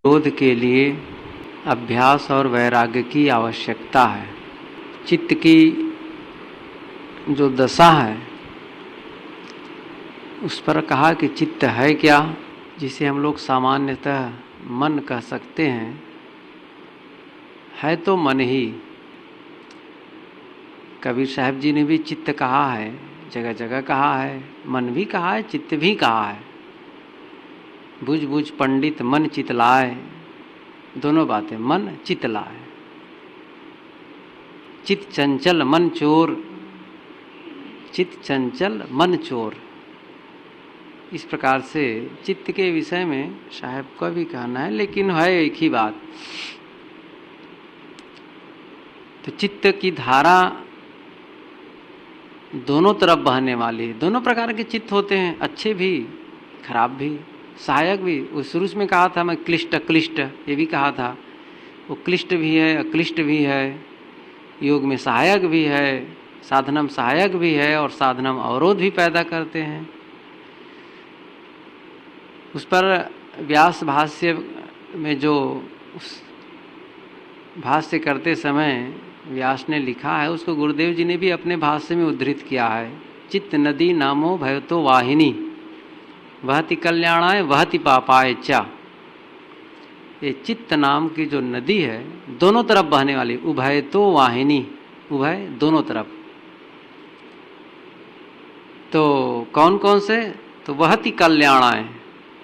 निरोध के लिए अभ्यास और वैराग्य की आवश्यकता है। चित्त की जो दशा है उस पर कहा कि चित्त है क्या, जिसे हम लोग सामान्यतः मन कह सकते हैं। है तो मन ही। कबीर साहब जी ने भी चित्त कहा है, जगह जगह कहा है, मन भी कहा है, चित्त भी कहा है। बुझ बुझ पंडित मन चित लाए, दोनों बातें, मन चित लाए। चित चंचल मन चोर, चित चंचल मन चोर। इस प्रकार से चित्त के विषय में साहब का भी कहना है, लेकिन है एक ही बात। तो चित्त की धारा दोनों तरफ बहने वाली है। दोनों प्रकार के चित्त होते हैं, अच्छे भी खराब भी, सहायक भी। वो शुरू में कहा था मैं क्लिष्ट अक्लिष्ट, ये भी कहा था। वो क्लिष्ट भी है, अक्लिष्ट भी है, योग में सहायक भी है, साधनम सहायक भी है, और साधनम अवरोध भी पैदा करते हैं। उस पर व्यास भाष्य में जो भाष्य करते समय व्यास ने लिखा है, उसको गुरुदेव जी ने भी अपने भाष्य में उद्धृत किया है। चित्त नदी नामो भयतो वाहिनी, वहति कल्याणाय वहति पापाय चा। ये चित्त नाम की जो नदी है, दोनों तरफ बहने वाली, उभय तो वाहिनी, उभय दोनों तरफ। तो कौन कौन से? तो वहति कल्याणाय,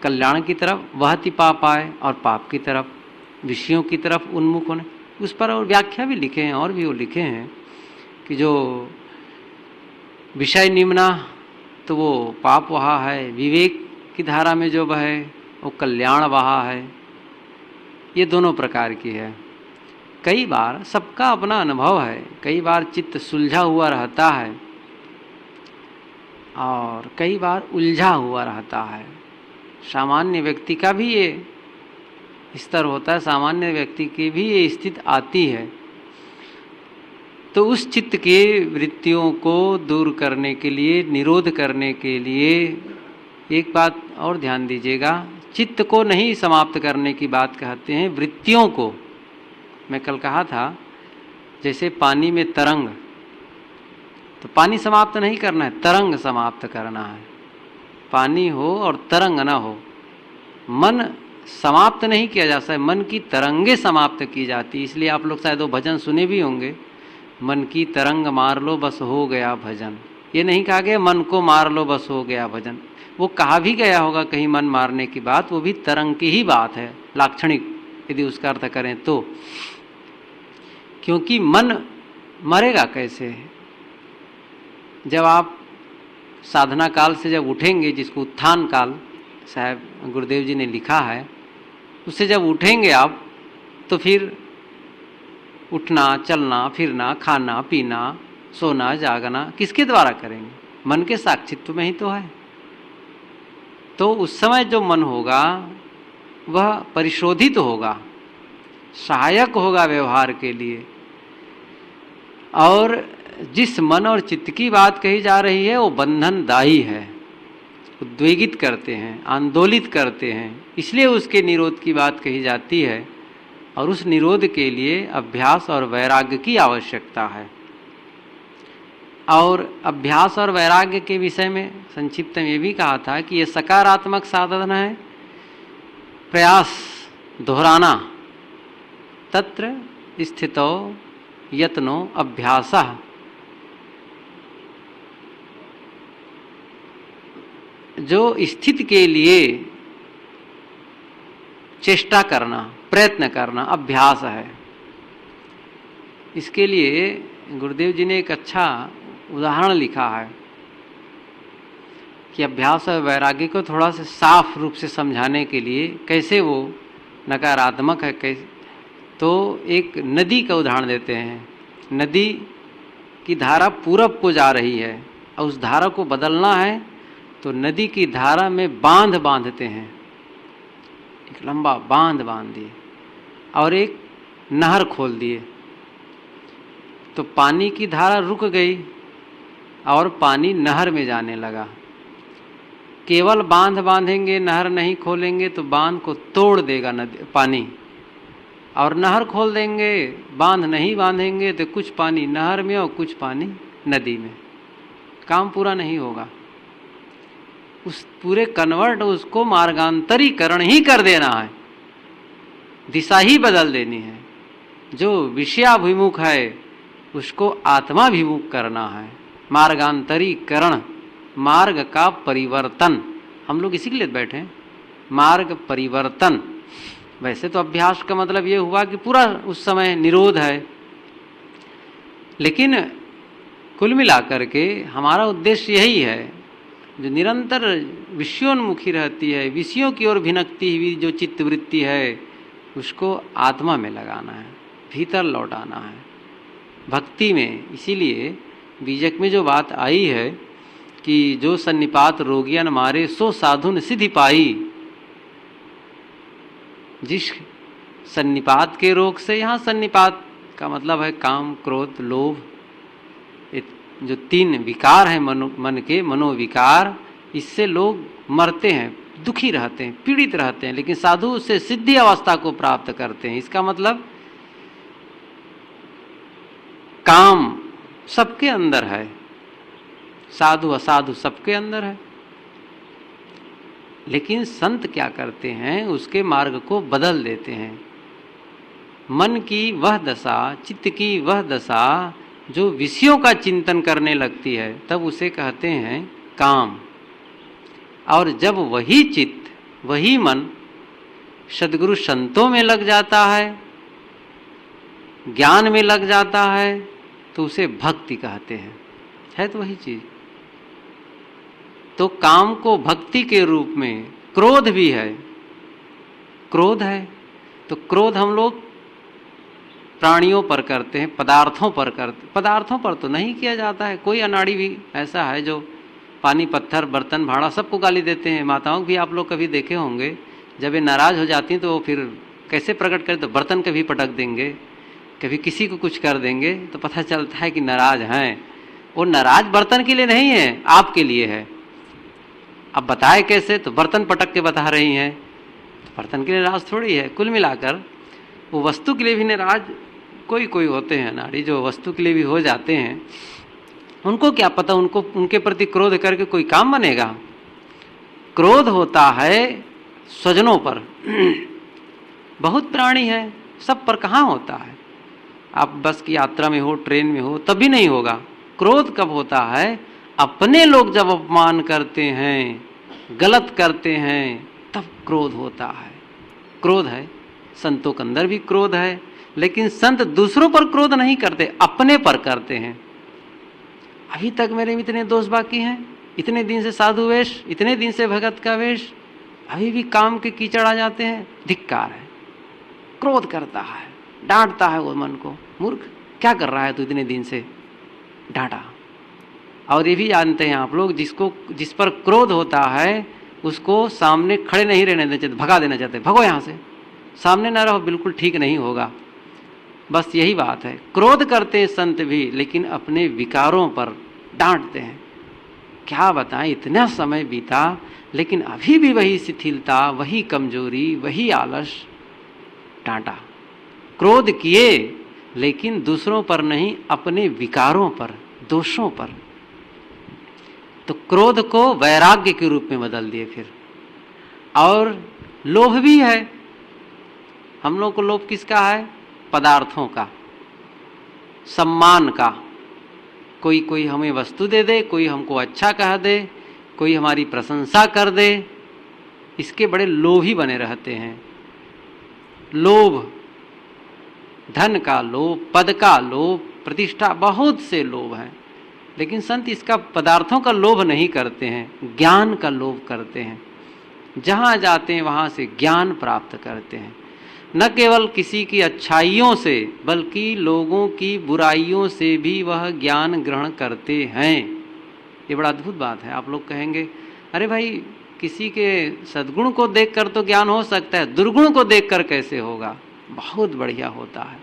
कल्याण की तरफ, वहति पापाय, और पाप की तरफ, विषयों की तरफ उन्मुख होने। उस पर और व्याख्या भी लिखे हैं, और भी वो लिखे हैं कि जो विषय निम्ना तो वो पाप वहा है, विवेक की धारा में जो बहे वो कल्याण वहा है। ये दोनों प्रकार की है। कई बार सबका अपना अनुभव है, कई बार चित्त सुलझा हुआ रहता है और कई बार उलझा हुआ रहता है। सामान्य व्यक्ति का भी ये स्तर होता है, सामान्य व्यक्ति की भी ये स्थिति आती है। तो उस चित्त के वृत्तियों को दूर करने के लिए, निरोध करने के लिए एक बात और ध्यान दीजिएगा, चित्त को नहीं समाप्त करने की बात कहते हैं, वृत्तियों को। मैं कल कहा था जैसे पानी में तरंग, तो पानी समाप्त नहीं करना है, तरंग समाप्त करना है। पानी हो और तरंग ना हो। मन समाप्त नहीं किया जा सकता, मन की तरंगे समाप्त की जाती। इसलिए आप लोग शायद वो भजन सुने भी होंगे, मन की तरंग मार लो बस हो गया भजन। ये नहीं कहा गया मन को मार लो बस हो गया भजन। वो कहा भी गया होगा कहीं मन मारने की बात, वो भी तरंग की ही बात है, लाक्षणिक यदि उसका अर्थ करें तो। क्योंकि मन मरेगा कैसे? जब आप साधना काल से जब उठेंगे, जिसको उत्थान काल साहब गुरुदेव जी ने लिखा है, उससे जब उठेंगे आप, तो फिर उठना, चलना, फिरना, खाना, पीना, सोना, जागना किसके द्वारा करेंगे? मन के साक्षित्व में ही तो है। तो उस समय जो मन होगा वह परिशोधित होगा, सहायक होगा व्यवहार के लिए। और जिस मन और चित्त की बात कही जा रही है वो बंधनदायी है, उद्वेगित करते हैं, आंदोलित करते हैं, इसलिए उसके निरोध की बात कही जाती है। और उस निरोध के लिए अभ्यास और वैराग्य की आवश्यकता है। और अभ्यास और वैराग्य के विषय में संक्षिप्त में ये भी कहा था कि ये सकारात्मक साधन है, प्रयास दोहराना, तत्र स्थितो यत्नो अभ्यासः। जो स्थिति के लिए चेष्टा करना, प्रयत्न करना, अभ्यास है। इसके लिए गुरुदेव जी ने एक अच्छा उदाहरण लिखा है कि अभ्यास और वैराग्य को थोड़ा सा साफ रूप से समझाने के लिए कैसे वो नकारात्मक है, कैसे। तो एक नदी का उदाहरण देते हैं। नदी की धारा पूरब को जा रही है और उस धारा को बदलना है, तो नदी की धारा में बांध बांधते हैं, एक लंबा बांध बांध दिए और एक नहर खोल दिए। तो पानी की धारा रुक गई और पानी नहर में जाने लगा। केवल बांध बांधेंगे, नहर नहीं खोलेंगे तो बांध को तोड़ देगा नदी पानी, और नहर खोल देंगे, बांध नहीं बांधेंगे तो कुछ पानी नहर में और कुछ पानी नदी में, काम पूरा नहीं होगा। उस पूरे कन्वर्ट उसको मार्गांतरीकरण ही कर देना है, दिशा ही बदल देनी है। जो विषयाभिमुख है उसको आत्माभिमुख करना है। मार्गांतरीकरण, मार्ग का परिवर्तन, हम लोग इसी के लिए बैठे हैं, मार्ग परिवर्तन। वैसे तो अभ्यास का मतलब ये हुआ कि पूरा उस समय निरोध है, लेकिन कुल मिलाकर के हमारा उद्देश्य यही है, जो निरंतर विषयोन्मुखी रहती है, विषयों की ओर भिनकती हुई जो चित्तवृत्ति है उसको आत्मा में लगाना है, भीतर लौटाना है, भक्ति में। इसीलिए बीजक में जो बात आई है कि जो सन्निपात रोगियन मारे सो साधुन सिद्धि पाई, जिस सन्निपात के रोग से, यहाँ सन्निपात का मतलब है काम, क्रोध, लोभ, जो तीन विकार हैं मन के, मनोविकार, इससे लोग मरते हैं, दुखी रहते हैं, पीड़ित रहते हैं। लेकिन साधु उससे सिद्धि अवस्था को प्राप्त करते हैं। इसका मतलब काम सबके अंदर है, साधु असाधु सबके अंदर है, लेकिन संत क्या करते हैं, उसके मार्ग को बदल देते हैं। मन की वह दशा, चित्त की वह दशा जो विषयों का चिंतन करने लगती है, तब उसे कहते हैं काम। और जब वही चित्त, वही मन सद्गुरु संतों में लग जाता है, ज्ञान में लग जाता है, तो उसे भक्ति कहते हैं। है तो वही चीज। तो काम को भक्ति के रूप में, क्रोध भी है, क्रोध है तो क्रोध हम लोग प्राणियों पर करते हैं, पदार्थों पर करते, पदार्थों पर तो नहीं किया जाता है। कोई अनाड़ी भी ऐसा है जो पानी, पत्थर, बर्तन, भाड़ा सबको गाली देते हैं। माताओं भी आप लोग कभी देखे होंगे, जब ये नाराज हो जाती हैं तो फिर कैसे प्रकट करें, तो बर्तन कभी पटक देंगे, कभी किसी को कुछ कर देंगे, तो पता चलता है कि नाराज हैं। वो नाराज बर्तन के लिए नहीं है, आपके लिए है। अब बताए कैसे, तो बर्तन पटक के बता रही हैं, तो बर्तन के लिए नाराज थोड़ी है। कुल मिलाकर वो वस्तु के लिए भी नाराज कोई कोई होते हैं नारी, जो वस्तु के लिए भी हो जाते हैं। उनको क्या पता, उनको उनके प्रति क्रोध करके कोई काम बनेगा। क्रोध होता है स्वजनों पर, बहुत प्राणी है, सब पर कहाँ होता है। आप बस की यात्रा में हो, ट्रेन में हो, तब भी नहीं होगा। क्रोध कब होता है, अपने लोग जब अपमान करते हैं, गलत करते हैं, तब क्रोध होता है। क्रोध है, संतों के अंदर भी क्रोध है, लेकिन संत दूसरों पर क्रोध नहीं करते, अपने पर करते हैं। अभी तक मेरे में इतने दोष बाकी हैं, इतने दिन से साधु वेश, इतने दिन से भगत का वेश, अभी भी काम के कीचड़ आ जाते हैं, धिक्कार है। क्रोध करता है, डांटता है वो मन को, मूर्ख क्या कर रहा है तू इतने दिन से, डांटा। और ये भी जानते हैं आप लोग, जिस पर क्रोध होता है उसको सामने खड़े नहीं रहने देना चाहिए, भगा देना चाहते, भगो यहाँ से, सामने ना रहो, बिल्कुल ठीक नहीं होगा। बस यही बात है। क्रोध करते हैं संत भी, लेकिन अपने विकारों पर डांटते हैं। क्या बताएं, इतना समय बीता लेकिन अभी भी वही शिथिलता, वही कमजोरी, वही आलस, डांटा। क्रोध किए लेकिन दूसरों पर नहीं, अपने विकारों पर, दोषों पर। तो क्रोध को वैराग्य के रूप में बदल दिए फिर। और लोभ भी है, हम लोग को लोभ किसका है, पदार्थों का, सम्मान का। कोई हमें वस्तु दे दे, कोई हमको अच्छा कह दे, कोई हमारी प्रशंसा कर दे, इसके बड़े लोभी बने रहते हैं। लोभ, धन का लोभ, पद का लोभ, प्रतिष्ठा, बहुत से लोभ हैं। लेकिन संत इसका, पदार्थों का लोभ नहीं करते हैं, ज्ञान का लोभ करते हैं। जहाँ जाते हैं वहाँ से ज्ञान प्राप्त करते हैं। न केवल किसी की अच्छाइयों से, बल्कि लोगों की बुराइयों से भी वह ज्ञान ग्रहण करते हैं। ये बड़ा अद्भुत बात है। आप लोग कहेंगे, अरे भाई किसी के सद्गुण को देखकर तो ज्ञान हो सकता है, दुर्गुण को देखकर कैसे होगा? बहुत बढ़िया होता है,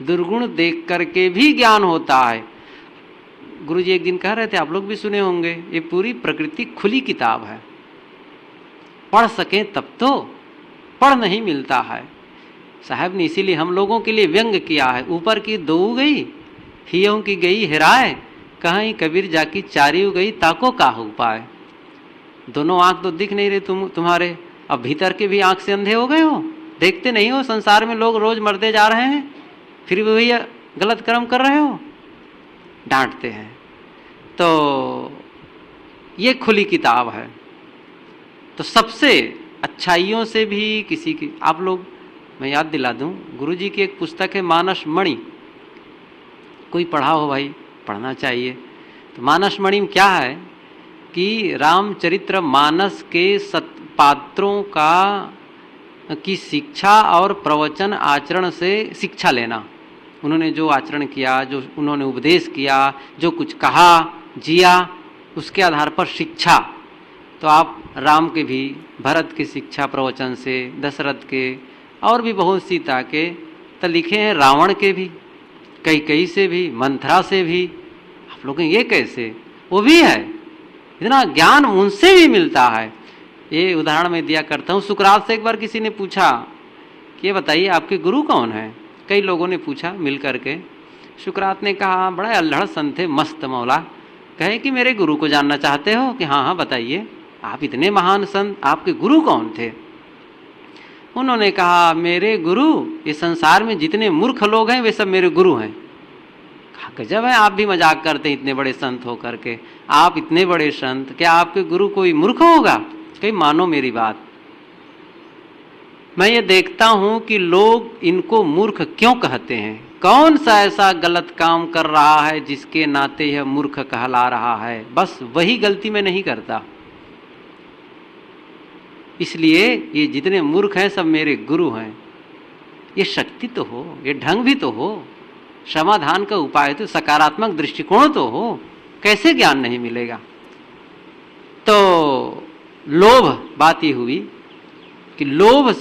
दुर्गुण देख करके भी ज्ञान होता है। गुरुजी एक दिन कह रहे थे, आप लोग भी सुने होंगे, ये पूरी प्रकृति खुली किताब है, पढ़ सकें तब तो, पढ़ नहीं मिलता है। साहब ने इसीलिए हम लोगों के लिए व्यंग किया है, ऊपर की दो गई हियों की गई हिराए, कहीं कबीर जाकी चारी गई ताको का हो पाए। दोनों आंख तो दिख नहीं रहे तुम्हारे, अब भीतर के भी आंख से अंधे हो गए हो, देखते नहीं हो संसार में लोग रोज मरते जा रहे हैं, फिर भी वही गलत कर्म कर रहे हो, डांटते हैं। तो ये खुली किताब है। तो सबसे अच्छाइयों से भी किसी की, आप लोग, मैं याद दिला दूं, गुरुजी की एक पुस्तक है मानस मणि, कोई पढ़ा हो भाई, पढ़ना चाहिए। तो मानस मणि में क्या है कि रामचरित्र मानस के पात्रों की शिक्षा और प्रवचन आचरण से शिक्षा लेना। उन्होंने जो आचरण किया, जो उन्होंने उपदेश किया, जो कुछ कहा, जिया, उसके आधार पर शिक्षा। तो आप राम के भी, भरत की शिक्षा प्रवचन से, दशरथ के, और भी बहुत, सीता के तो लिखे हैं, रावण के भी, कई से भी, मंथरा से भी। आप लोग ये कैसे, वो भी है, इतना ज्ञान उनसे भी मिलता है। ये उदाहरण मैं दिया करता हूँ। सुकरात से एक बार किसी ने पूछा कि ये बताइए आपके गुरु कौन है। कई लोगों ने पूछा मिल करके। सुकरात ने कहा, बड़ा अल्हड़ संत थे, मस्त मौला, कहे कि मेरे गुरु को जानना चाहते हो कि हाँ हाँ बताइए, आप इतने महान संत, आपके गुरु कौन थे। उन्होंने कहा, मेरे गुरु, ये संसार में जितने मूर्ख लोग हैं वे सब मेरे गुरु हैं। कहा, गजब है, आप भी मजाक करते हैं इतने बड़े संत हो करके, आप इतने बड़े संत, क्या आपके गुरु कोई मूर्ख होगा। कहीं मानो मेरी बात, मैं ये देखता हूं कि लोग इनको मूर्ख क्यों कहते हैं, कौन सा ऐसा गलत काम कर रहा है जिसके नाते यह मूर्ख कहला रहा है। बस वही गलती मैं नहीं करता, इसलिए ये जितने मूर्ख हैं सब मेरे गुरु हैं। ये शक्ति तो हो, ये ढंग भी तो हो, समाधान का उपाय तो, सकारात्मक दृष्टिकोण तो हो, कैसे ज्ञान नहीं मिलेगा। तो लोभ, बात ये हुई कि लोभ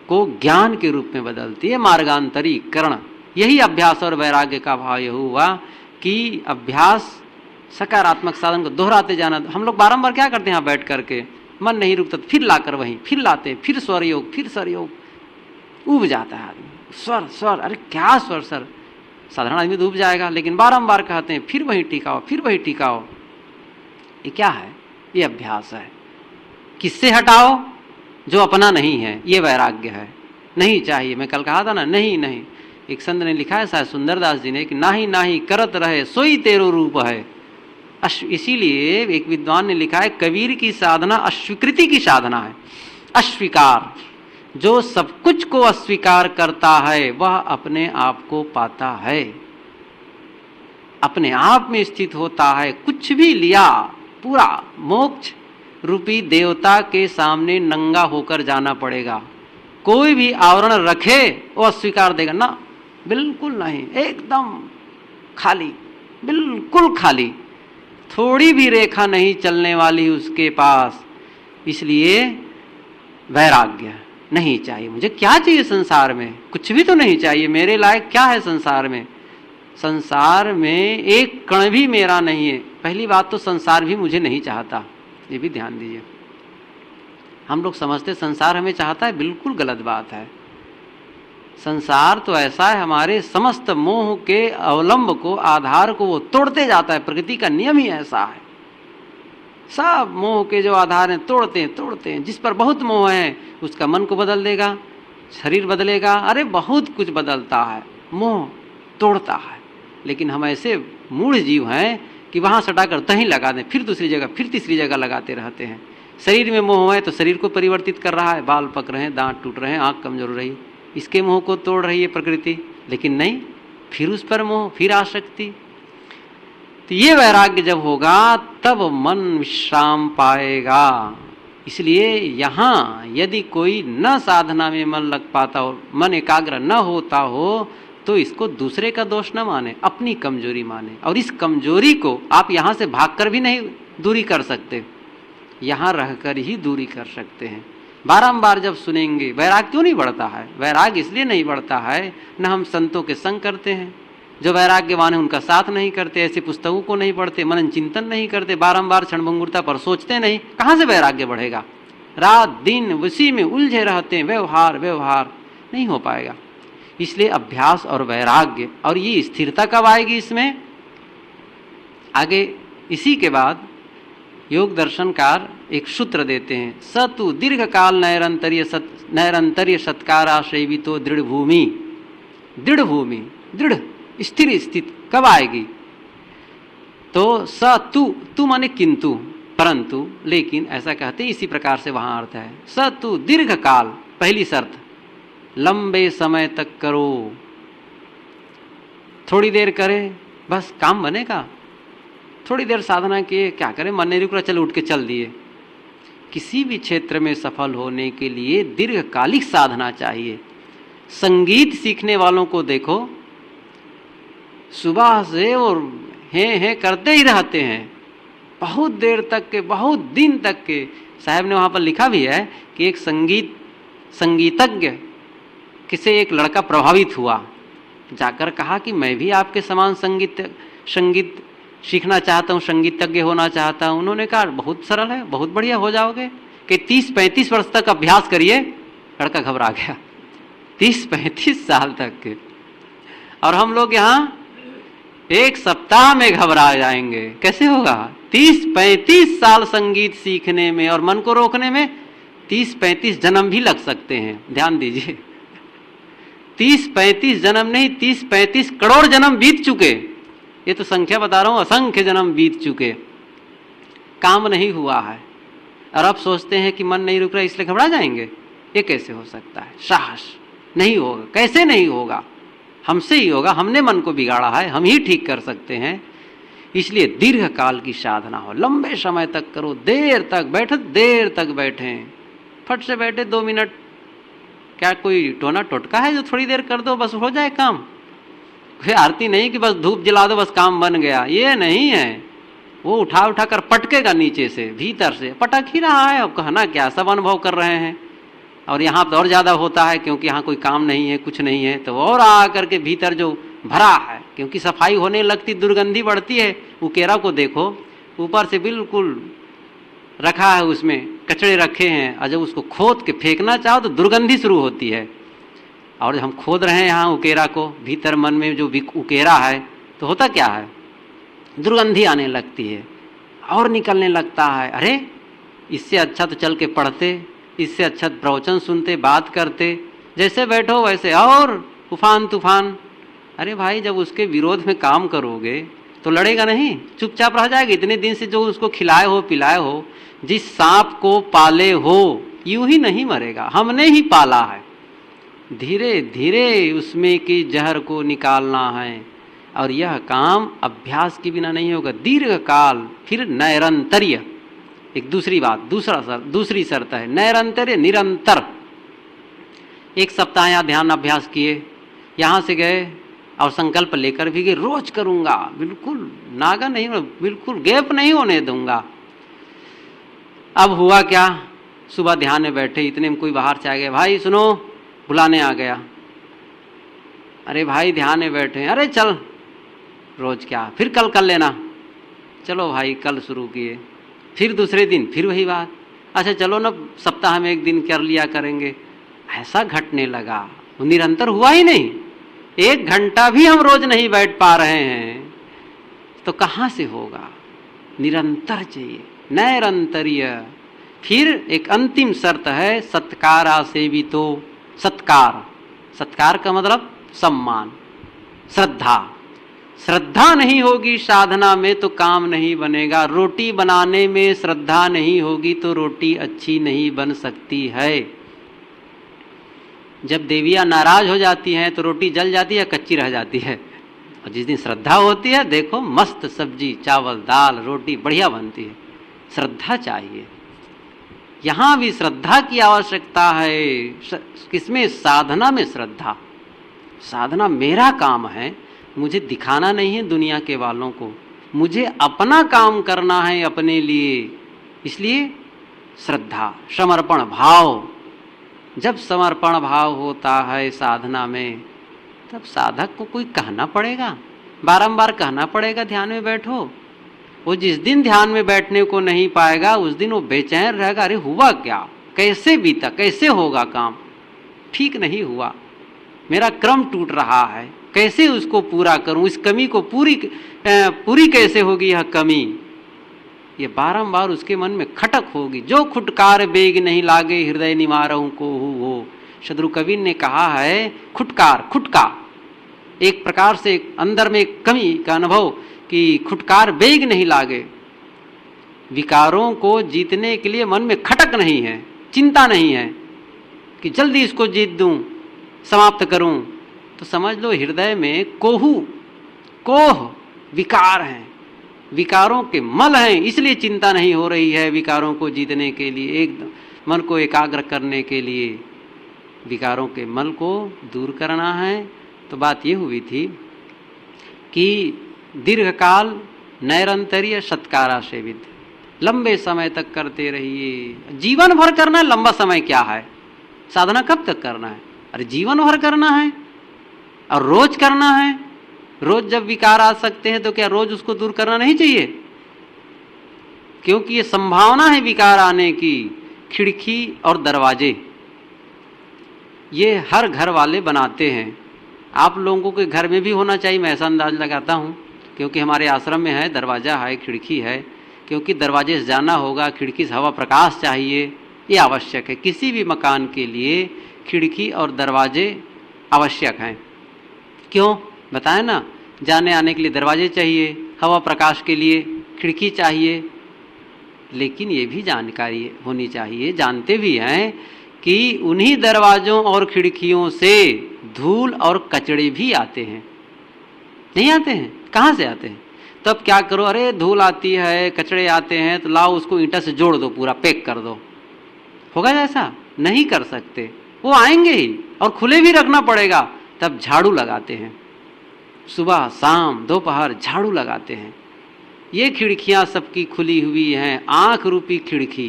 को ज्ञान के रूप में बदलती है मार्गांतरीकरण। यही अभ्यास और वैराग्य का भाव यह हुआ कि अभ्यास, सकारात्मक साधन को दोहराते जाना। हम लोग बारंबार क्या करते हैं, यहाँ बैठ करके मन नहीं रुकता, फिर लाकर वहीं फिर लाते, फिर स्वर योग, फिर स्वर योग, उब जाता है आदमी। स्वर स्वर, अरे क्या स्वर सर, साधारण आदमी तो उब जाएगा, लेकिन बारंबार कहते हैं फिर वहीं टिकाओ, फिर वहीं टिकाओ। ये क्या है, ये अभ्यास है। किससे हटाओ, जो अपना नहीं है, ये वैराग्य है। नहीं चाहिए, मैं कल कहा था ना, नहीं नहीं। एक संत ने लिखा है, शायद सुंदरदास जी ने, कि नाही नाही करत रहे सोई तेरो रूप है। इसीलिए एक विद्वान ने लिखा है, कबीर की साधना अस्वीकृति की साधना है। अस्वीकार, जो सब कुछ को अस्वीकार करता है वह अपने आप को पाता है, अपने आप में स्थित होता है। कुछ भी लिया, पूरा मोक्ष रूपी देवता के सामने नंगा होकर जाना पड़ेगा। कोई भी आवरण रखे वो अस्वीकार देगा ना, बिल्कुल नहीं, एकदम खाली, बिल्कुल खाली, थोड़ी भी रेखा नहीं चलने वाली उसके पास। इसलिए वैराग्य नहीं चाहिए। मुझे क्या चाहिए संसार में, कुछ भी तो नहीं चाहिए। मेरे लायक क्या है संसार में, संसार में एक कण भी मेरा नहीं है। पहली बात तो संसार भी मुझे नहीं चाहता, ये भी ध्यान दीजिए। हम लोग समझते संसार हमें चाहता है, बिल्कुल गलत बात है। संसार तो ऐसा है, हमारे समस्त मोह के अवलंब को, आधार को वो तोड़ते जाता है। प्रकृति का नियम ही ऐसा है, सब मोह के जो आधार हैं तोड़ते हैं। जिस पर बहुत मोह है उसका मन को बदल देगा, शरीर बदलेगा, अरे बहुत कुछ बदलता है, मोह तोड़ता है। लेकिन हम ऐसे मूढ़ जीव हैं कि वहाँ सटाकर तहीं लगा दें, फिर दूसरी जगह, फिर तीसरी जगह लगाते रहते हैं। शरीर में मोह है तो शरीर को परिवर्तित कर रहा है, बाल पक रहे हैं, दांत टूट रहे हैं, आँख कमजोर रही, इसके मोह को तोड़ रही है प्रकृति। लेकिन नहीं, फिर उस पर मोह, फिर आसक्ति। तो ये वैराग्य जब होगा तब मन विश्राम पाएगा। इसलिए यहाँ यदि कोई न साधना में मन लग पाता हो, मन एकाग्र न होता हो, तो इसको दूसरे का दोष न माने, अपनी कमजोरी माने। और इस कमजोरी को आप यहाँ से भागकर भी नहीं दूरी कर सकते, यहाँ रहकर ही दूरी कर सकते हैं। बारंबार जब सुनेंगे, वैराग क्यों नहीं बढ़ता है? वैराग इसलिए नहीं बढ़ता है, न हम संतों के संग करते हैं, जो वैराग्यवान है उनका साथ नहीं करते, ऐसे पुस्तकों को नहीं पढ़ते, मनन चिंतन नहीं करते, बारंबार क्षणभंगुरता पर सोचते नहीं, कहाँ से वैराग्य बढ़ेगा? रात दिन उसी में उलझे रहते हैं, व्यवहार व्यवहार, नहीं हो पाएगा। इसलिए अभ्यास और वैराग्य, और ये स्थिरता कब आएगी इसमें? आगे इसी के बाद योग दर्शनकार एक सूत्र देते हैं, स तु दीर्घ काल नैरंतर्य सत्कारा सेवितो दृढ़ भूमि। दृढ़ भूमि, दृढ़ स्थिर स्थित कब आएगी? तो स तू माने किंतु, परंतु, लेकिन, ऐसा कहते हैं। इसी प्रकार से वहां अर्थ है। स तु दीर्घ काल, पहली शर्त, लंबे समय तक करो। थोड़ी देर करे बस काम बनेगा, थोड़ी देर साधना किए क्या करें, मन नहीं रुक रहा, चलो उठ के चल दिए। किसी भी क्षेत्र में सफल होने के लिए दीर्घकालिक साधना चाहिए। संगीत सीखने वालों को देखो, सुबह से और हैं करते ही रहते हैं, बहुत देर तक के, बहुत दिन तक के। साहब ने वहाँ पर लिखा भी है कि एक संगीतज्ञ किसे एक लड़का प्रभावित हुआ, जाकर कहा कि मैं भी आपके समान संगीत सीखना चाहता हूँ, संगीतज्ञ होना चाहता हूँ। उन्होंने कहा बहुत सरल है, बहुत बढ़िया हो जाओगे, कि 30-35 वर्ष तक अभ्यास करिए। लड़का घबरा गया, 30-35 साल तक के, और हम लोग यहाँ एक सप्ताह में घबरा जाएंगे। कैसे होगा? 30-35 साल संगीत सीखने में और मन को रोकने में 30-35 जन्म भी लग सकते हैं। ध्यान दीजिए, 30-35 जन्म नहीं, 30-35 करोड़ जन्म बीत चुके। ये तो संख्या बता रहा हूं, असंख्य जन्म बीत चुके, काम नहीं हुआ है, और अब सोचते हैं कि मन नहीं रुक रहा इसलिए घबरा जाएंगे। ये कैसे हो सकता है? साहस नहीं होगा। कैसे नहीं होगा? हमसे ही होगा, हमने मन को बिगाड़ा है, हम ही ठीक कर सकते हैं। इसलिए दीर्घ काल की साधना हो, लंबे समय तक करो, देर तक बैठें। फट से बैठे 2 मिनट, क्या कोई टोना टोटका है जो थोड़ी देर कर दो बस हो जाए काम? कोई आरती नहीं कि बस धूप जला दो बस काम बन गया, ये नहीं है। वो उठा कर पटकेगा, नीचे से भीतर से पटक ही रहा है। अब कहना क्या, सब अनुभव कर रहे हैं। और यहाँ पर और ज़्यादा होता है, क्योंकि यहाँ कोई काम नहीं है, कुछ नहीं है, तो और आ करके भीतर जो भरा है, क्योंकि सफाई होने लगती, दुर्गंधी बढ़ती है। उकेरा को देखो, ऊपर से बिल्कुल रखा है, उसमें कचड़े रखे हैं, और जब उसको खोद के फेंकना चाहो तो दुर्गंधी शुरू होती है। और हम खोद रहे हैं यहाँ उकेरा को, भीतर मन में जो भी उकेरा है, तो होता क्या है? दुर्गंधी आने लगती है और निकलने लगता है। अरे इससे अच्छा तो चल के पढ़ते, इससे अच्छा प्रवचन सुनते, बात करते, जैसे बैठो वैसे और तूफान। अरे भाई, जब उसके विरोध में काम करोगे तो लड़ेगा नहीं, चुपचाप रह जाएगा। इतने दिन से जो उसको खिलाए हो पिलाए हो, जिस सांप को पाले हो, यूं ही नहीं मरेगा, हमने ही पाला है। धीरे धीरे उसमें की जहर को निकालना है, और यह काम अभ्यास के बिना नहीं होगा। दीर्घ काल, फिर नैरंतर्य, एक दूसरी बात, दूसरी शर्त है नैरंतर्य, निरंतर। 1 सप्ताह यहाँ ध्यान अभ्यास किए, यहाँ से गए और संकल्प लेकर भी गए, रोज करूँगा, बिल्कुल नागा नहीं, बिल्कुल गैप नहीं होने दूंगा। अब हुआ क्या? सुबह ध्यान में बैठे, इतने में कोई बाहर से आ गया, भाई सुनो, बुलाने आ गया। अरे भाई ध्यान में बैठे, अरे चल रोज क्या, फिर कल कर लेना। चलो भाई, कल शुरू किए, फिर दूसरे दिन फिर वही बात, अच्छा चलो ना सप्ताह में 1 दिन कर लिया करेंगे। ऐसा घटने लगा, वो निरंतर हुआ ही नहीं। 1 घंटा भी हम रोज नहीं बैठ पा रहे हैं तो कहाँ से होगा? निरंतर चाहिए, नैरंतर्य। फिर एक अंतिम शर्त है, सत्कारा सेवितो। सत्कार का मतलब सम्मान, श्रद्धा नहीं होगी साधना में तो काम नहीं बनेगा। रोटी बनाने में श्रद्धा नहीं होगी तो रोटी अच्छी नहीं बन सकती है। जब देवियाँ नाराज हो जाती हैं तो रोटी जल जाती है, कच्ची रह जाती है। और जिस दिन श्रद्धा होती है, देखो मस्त सब्जी, चावल, दाल, रोटी बढ़िया बनती है। श्रद्धा चाहिए, यहाँ भी श्रद्धा की आवश्यकता है। किसमें? साधना में श्रद्धा। साधना मेरा काम है, मुझे दिखाना नहीं है दुनिया के वालों को, मुझे अपना काम करना है अपने लिए। इसलिए श्रद्धा, समर्पण भाव। जब समर्पण भाव होता है साधना में, तब साधक को कोई कहना पड़ेगा, बारंबार कहना पड़ेगा ध्यान में बैठो। वो जिस दिन ध्यान में बैठने को नहीं पाएगा, उस दिन वो बेचैन रहेगा, अरे हुआ क्या, कैसे बीता, कैसे होगा काम, ठीक नहीं हुआ, मेरा क्रम टूट रहा है, कैसे उसको पूरा करूं, इस कमी को पूरी कैसे होगी यह कमी, ये बारंबार उसके मन में खटक होगी। जो खुटकार बेग नहीं लागे हृदय निवारहूं को हो। शत्रु कवि ने कहा है खुटकार, खुटका एक प्रकार से अंदर में एक कमी का अनुभव कि खुटकार बेग नहीं लागे, विकारों को जीतने के लिए मन में खटक नहीं है, चिंता नहीं है कि जल्दी इसको जीत दूं, समाप्त करूं। तो समझ लो हृदय में कोह विकार हैं, विकारों के मल हैं, इसलिए चिंता नहीं हो रही है। विकारों को जीतने के लिए, एकदम मन को एकाग्र करने के लिए विकारों के मल को दूर करना है। तो बात ये हुई थी कि दीर्घकाल नैरंतर्य सत्कारा सेवित, लंबे समय तक करते रहिए। जीवन भर करना, लंबा समय क्या है, साधना कब तक करना है, अरे जीवन भर करना है और रोज करना है। रोज जब विकार आ सकते हैं तो क्या रोज उसको दूर करना नहीं चाहिए, क्योंकि ये संभावना है विकार आने की। खिड़की और दरवाजे ये हर घर वाले बनाते हैं, आप लोगों के घर में भी होना चाहिए, मैं ऐसा अंदाज लगाता हूँ, क्योंकि हमारे आश्रम में है, दरवाज़ा है, खिड़की है, क्योंकि दरवाजे से जाना होगा, खिड़की से हवा प्रकाश चाहिए, ये आवश्यक है। किसी भी मकान के लिए खिड़की और दरवाजे आवश्यक हैं। क्यों बताएं ना, जाने आने के लिए दरवाजे चाहिए, हवा प्रकाश के लिए खिड़की चाहिए। लेकिन ये भी जानकारी होनी चाहिए, जानते भी हैं कि उन्हीं दरवाज़ों और खिड़कियों से धूल और कचड़े भी आते हैं। नहीं आते हैं, कहाँ से आते हैं? तब क्या करो, अरे धूल आती है, कचड़े आते हैं, तो लाओ उसको ईंटा से जोड़ दो, पूरा पैक कर दो। होगा ऐसा? नहीं कर सकते, वो आएंगे ही और खुले भी रखना पड़ेगा। तब झाड़ू लगाते हैं, सुबह शाम दोपहर झाड़ू लगाते हैं। ये खिड़कियां सबकी खुली हुई हैं, आंख रूपी खिड़की,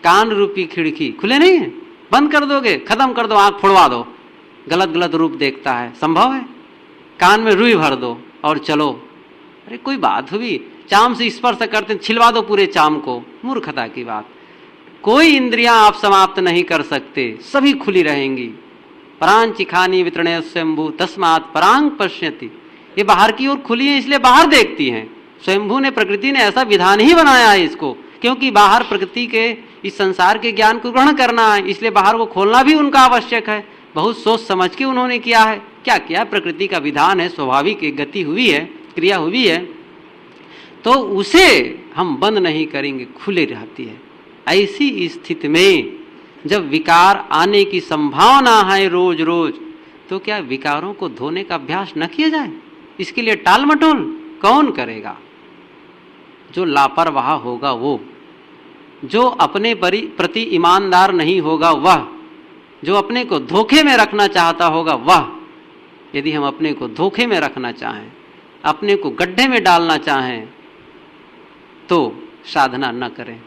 कान रूपी खिड़की खुले नहीं है, बंद कर दोगे, खत्म कर दो, आंख फोड़वा दो, गलत गलत रूप देखता है, संभव है? कान में रुई भर दो और चलो। अरे कोई बात हुई, चाम से स्पर्श करते छिलवा दो पूरे चाम को, मूर्खता की बात। कोई इंद्रियां आप समाप्त नहीं कर सकते, सभी खुली रहेंगी। परां चिखानी वितरणे स्वयंभू तस्मात् परांग पश्यति, ये बाहर की ओर खुली है इसलिए बाहर देखती हैं। स्वयंभू ने, प्रकृति ने ऐसा विधान ही बनाया है इसको, क्योंकि बाहर प्रकृति के इस संसार के ज्ञान को ग्रहण करना है, इसलिए बाहर को खोलना भी उनका आवश्यक है। बहुत सोच समझ के उन्होंने किया है। क्या किया? प्रकृति का विधान है, स्वाभाविक एक गति हुई है, क्रिया हुई है, तो उसे हम बंद नहीं करेंगे, खुले रहती है। ऐसी स्थिति में जब विकार आने की संभावना है रोज रोज, तो क्या विकारों को धोने का अभ्यास न किया जाए? इसके लिए टाल मटोल कौन करेगा? जो लापरवाह होगा वो, जो अपने प्रति ईमानदार नहीं होगा वह, जो अपने को धोखे में रखना चाहता होगा वह। यदि हम अपने को धोखे में रखना चाहें, अपने को गड्ढे में डालना चाहें, तो साधना न करें।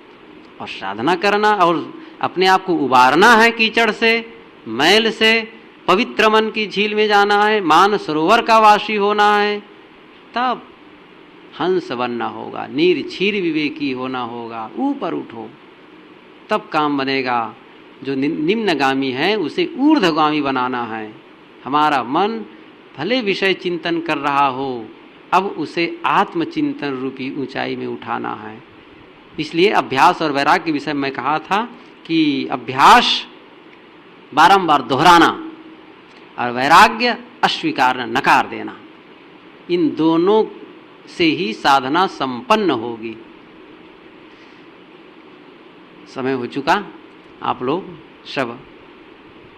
और साधना करना और अपने आप को उबारना है कीचड़ से, मैल से, पवित्र मन की झील में जाना है, मान सरोवर का वासी होना है, तब हंस बनना होगा, नीर क्षीर विवेकी होना होगा, ऊपर उठो, तब काम बनेगा। जो निम्नगामी है उसे ऊर्ध्वगामी बनाना है। हमारा मन भले विषय चिंतन कर रहा हो, अब उसे आत्मचिंतन रूपी ऊंचाई में उठाना है। इसलिए अभ्यास और वैराग्य के विषय में कहा था कि अभ्यास बारंबार दोहराना और वैराग्य अस्वीकार नकार देना, इन दोनों से ही साधना संपन्न होगी। समय हो चुका, आप लोग सब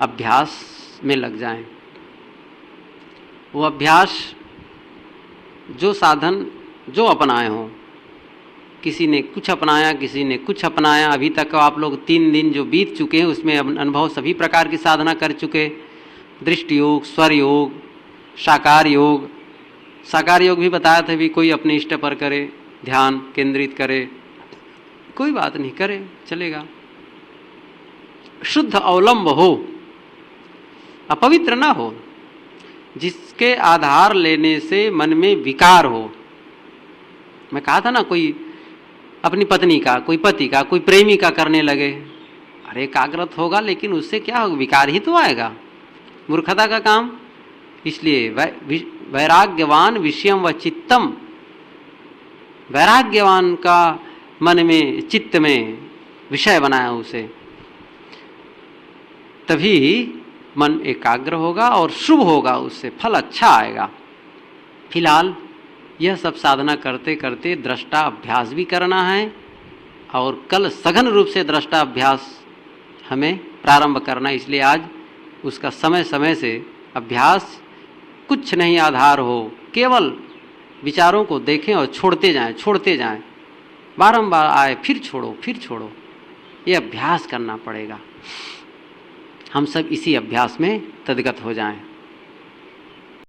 अभ्यास में लग जाएं। वो अभ्यास जो साधन जो अपनाए हों, किसी ने कुछ अपनाया, किसी ने कुछ अपनाया। अभी तक आप लोग 3 दिन जो बीत चुके हैं उसमें अनुभव सभी प्रकार की साधना कर चुके। दृष्टि योग, स्वर योग, साकार योग। साकार योग भी बताया था, भी कोई अपने इष्ट पर करे, ध्यान केंद्रित करे, कोई बात नहीं, करे चलेगा। शुद्ध अवलंब हो, अपवित्र ना हो, जिसके आधार लेने से मन में विकार हो। मैं कहा था ना, कोई अपनी पत्नी का, कोई पति का, कोई प्रेमी का करने लगे, और एकाग्रत होगा, लेकिन उससे क्या होगा, विकार ही तो आएगा, मूर्खता का काम। इसलिए वैराग्यवान विषयम व चित्तम, वैराग्यवान का मन में चित्त में विषय बनाया उसे, तभी मन एकाग्र होगा और शुभ होगा, उससे फल अच्छा आएगा। फिलहाल यह सब साधना करते करते दृष्टा अभ्यास भी करना है, और कल सघन रूप से दृष्टा अभ्यास हमें प्रारंभ करना, इसलिए आज उसका समय समय से अभ्यास, कुछ नहीं आधार हो, केवल विचारों को देखें और छोड़ते जाएं, बारंबार आए फिर छोड़ो, ये अभ्यास करना पड़ेगा। हम सब इसी अभ्यास में तदगत हो जाएं।